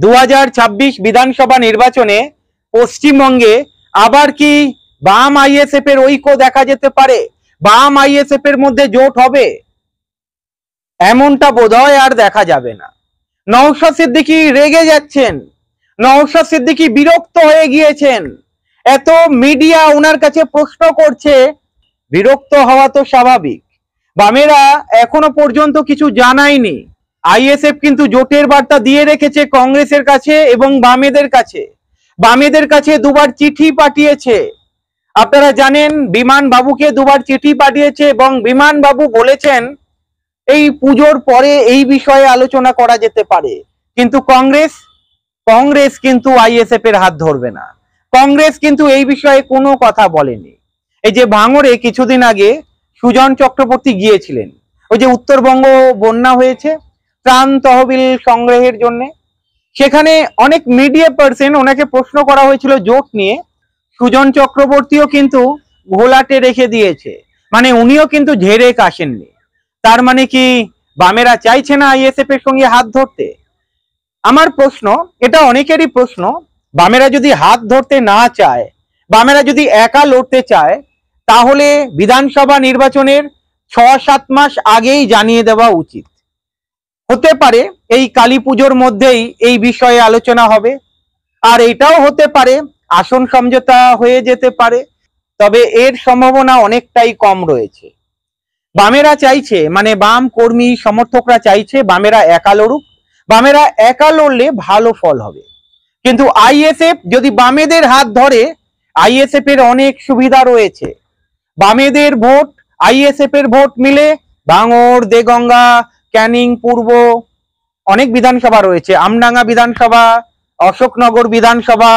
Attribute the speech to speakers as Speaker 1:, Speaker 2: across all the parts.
Speaker 1: 2026 বিধানসভা নির্বাচনে পশ্চিমবঙ্গে আবার কি বাম আইএসএফ এর ঐক্য দেখা যেতে পারে? বাম আইএসএফ এর মধ্যে জোট হবে? এমনটা বোধহয় আর দেখা যাবে না। নওশাদ সিদ্দিকী রেগে যাচ্ছেন, নওশাদ সিদ্দিকী বিরক্ত হয়ে গিয়েছেন। এত মিডিয়া ওনার কাছে প্রশ্ন করছে, বিরক্ত হওয়া তো স্বাভাবিক। বামেরা এখনো পর্যন্ত কিছু জানায়নি। আইএসএফ কিন্তু জোটের বার্তা দিয়ে রেখেছে কংগ্রেসের কাছে এবং বামেদের কাছে। বামেদের কাছে দুবার চিঠি পাঠিয়েছে। আপনারা জানেন বিমান বাবুকে দুবার চিঠি পাঠিয়েছে এবং বিমান বাবু বলেছেন এই পুজোর পরে এই বিষয়ে আলোচনা করা যেতে পারে। কিন্তু কংগ্রেস কিন্তু আইএসএফ এর হাত ধরবে না। কংগ্রেস কিন্তু এই বিষয়ে কোনো কথা বলেনি। এই যে ভাঙড়ে কিছুদিন আগে সুজন চক্রবর্তী গিয়েছিলেন, ওই যে উত্তরবঙ্গ বন্যা হয়েছে ত্রাণ তহবিল সংগ্রহের জন্য, সেখানে অনেক মিডিয়া পার্সন ওনাকে প্রশ্ন করা হয়েছিল জোট নিয়ে। সুজন চক্রবর্তীও কিন্তু ঘোলাটে রেখে দিয়েছে, মানে উনিও কিন্তু ঝেড়ে কাশেননি। তার মানে কি বামেরা চাইছে না আইএসএফ এর সঙ্গে হাত ধরতে? আমার প্রশ্ন, এটা অনেকেরই প্রশ্ন, বামেরা যদি হাত ধরতে না চায়, বামেরা যদি একা লড়তে চায়, তাহলে বিধানসভা নির্বাচনের 6-7 মাস আগেই জানিয়ে দেওয়া উচিত। হতে পারে এই কালী পুজোর মধ্যেই এই বিষয়ে আলোচনা হবে, আর এটাও হতে পারে আসন সমঝোতা হয়ে যেতে পারে, তবে এর সম্ভাবনা অনেকটাই কম রয়েছে। বামেরা চাইছে, মানে বাম কর্মী সমর্থকরা চাইছে বামেরা একা লড়ুক, বামেরা একা লড়লে ভালো ফল হবে। কিন্তু আইএসএফ যদি বামেদের হাত ধরে, আইএসএফ এর অনেক সুবিধা রয়েছে। বামেদের ভোট আইএসএফ এর ভোট মিলে ভাঙড়, দেগঙ্গা, ক্যানিং পূর্ব অনেক বিধানসভা রয়েছে, আমডাঙ্গা বিধানসভা, অশোকনগর বিধানসভা,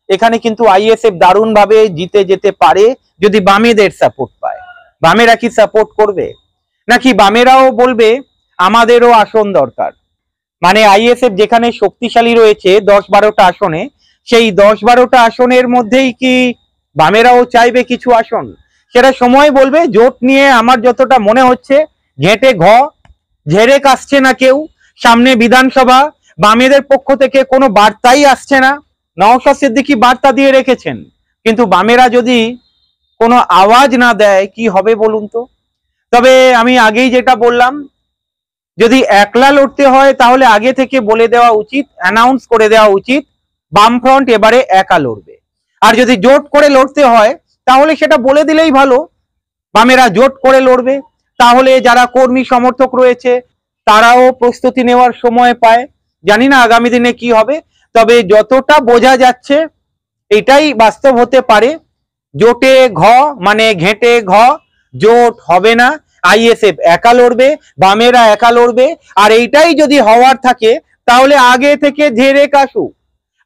Speaker 1: এখানে কিন্তু আইএসএফ দারুণ ভাবে জিতে যেতে পারে যদি বামেদের সাপোর্ট পায়। বামেরা কি সাপোর্ট করবে? নাকি বামেরাও বলবে আমাদেরও আসন দরকার? মানে আইএসএফ যেখানে শক্তিশালী রয়েছে 10-12টা আসনে, সেই 10-12টা আসনের মধ্যেই কি বামেরাও চাইবে কিছু আসন? সেটা সময় বলবে। জোট নিয়ে আমার যতটা মনে হচ্ছে ঘেঁটে ঝেড়ে কাশছে না কেউ। সামনে বিধানসভা, বামেদের পক্ষ থেকে কোনো বার্তাই আসছে না। নওশাদ সিদ্দিকী বার্তা দিয়ে রেখেছেন, কিন্তু বামেরা যদি কোনো আওয়াজ না দেয় কি হবে বলুন তো? তবে আমি আগেই যেটা বললাম, যদি একলা লড়তে হয় তাহলে আগে থেকে বলে দেওয়া উচিত, অ্যানাউন্স করে দেওয়া উচিত বামফ্রন্ট এবারে একা লড়বে। আর যদি জোট করে লড়তে হয় তাহলে সেটা বলে দিলেই ভালো, বামেরা জোট করে লড়বে। তাহলে যারা কর্মী সমর্থক রয়েছে তারাও প্রস্তুতি নেওয়ার সময় পায়। জানি না আগামী দিনে কি হবে, তবে যতটা বোঝা যাচ্ছে এটাই বাস্তব হতে পারে। জোটে মানে ঘেঁটে জোট হবে না, আইএসএফ একা লড়বে, বামেরা একা লড়বে। আর এইটাই যদি হওয়ার থাকে তাহলে আগে থেকে ঝেড়ে কাশুক।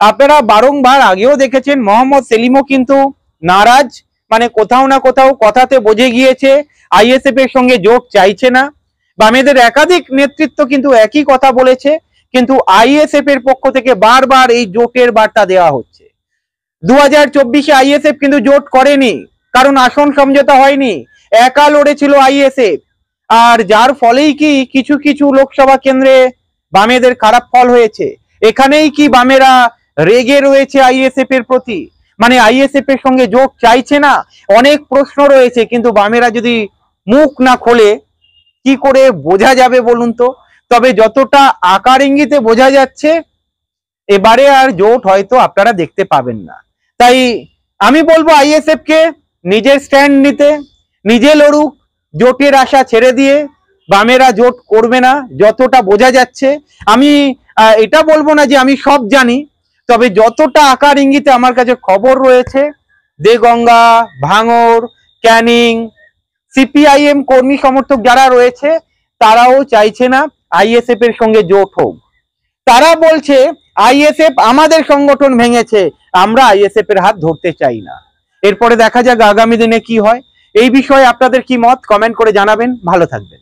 Speaker 1: আপনারা বারংবার আগেও দেখেছেন মোহাম্মদ সেলিমও কিন্তু নারাজ, মানে কোথাও না কোথাও কথাতে বোঝে গিয়েছে আইএসএফ এর সঙ্গে জোট চাইছে না। বামেদের একাধিক নেতৃত্ব কিন্তু একই কথা বলেছে, কিন্তু আইএসএফ এর পক্ষ থেকে বারবার এই জোটের বার্তা দেওয়া হচ্ছে। 2024-এ আইএসএফ কিন্তু জোট করেনি, কারণ আসন সমঝোতা হয়নি, একা লড়েছিল আইএসএফ। আর যার ফলেই কি কিছু কিছু লোকসভা কেন্দ্রে বামেদের খারাপ ফল হয়েছে। এখানেই কি বামেরা রেগে রয়েছে আইএসএফ এর প্রতি, মানে আইএসএফ এর সঙ্গে জোট চাইছে না? অনেক প্রশ্ন রয়েছে, কিন্তু বামেরা যদি মুখ না খোলে কি করে বোঝা যাবে বলুন তো? তবে যতটা আকার ইঙ্গিতে বোঝা যাচ্ছে এবারে আর জোট হয়তো আপনারা দেখতে পাবেন না। তাই আমি বলবো আইএসএফ কে নিজের স্ট্যান্ড নিতে, নিজে লড়ুক, জোটের আশা ছেড়ে দিয়ে। বামেরা জোট করবে না যতটা বোঝা যাচ্ছে। আমি এটা বলবো না যে আমি সব জানি, তবে যতটা আকার ইঙ্গিতে আমার কাছে খবর রয়েছে, দেগঙ্গা, ভাঙড়, ক্যানিং, সিপিআইএম কর্মী সমর্থক যারা রয়েছে তারাও চাইছে না আইএসএফ এর সঙ্গে জোট হোক। তারা বলছে আইএসএফ আমাদের সংগঠন ভেঙেছে, আমরা আইএসএফ এর হাত ধরতে চাই না। এরপরে দেখা যাক আগামী দিনে কি হয়। এই বিষয়ে আপনাদের কি মত কমেন্ট করে জানাবেন। ভালো থাকবেন।